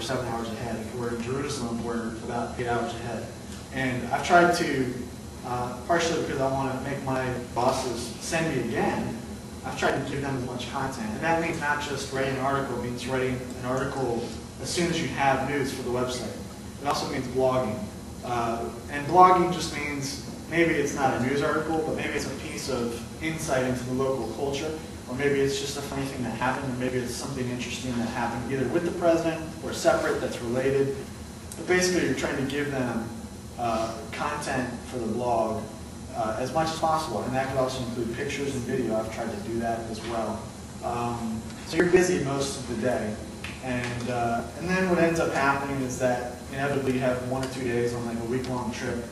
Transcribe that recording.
7 hours ahead. If we're in Jerusalem, we're about 8 hours ahead. And I've tried to, partially because I want to make my bosses send me again, I've tried to give them as much content. And that means not just writing an article, it means writing an article as soon as you have news for the website. It also means blogging. And blogging just means maybe it's not a news article, but maybe it's a piece of insight into the local culture, or maybe it's just a funny thing that happened, or maybe it's something interesting that happened either with the president or separate that's related. But basically you're trying to give them content for the blog as much as possible, and that could also include pictures and video. I've tried to do that as well. So you're busy most of the day, and then what ends up happening is that inevitably you have 1 or 2 days on like a week-long trip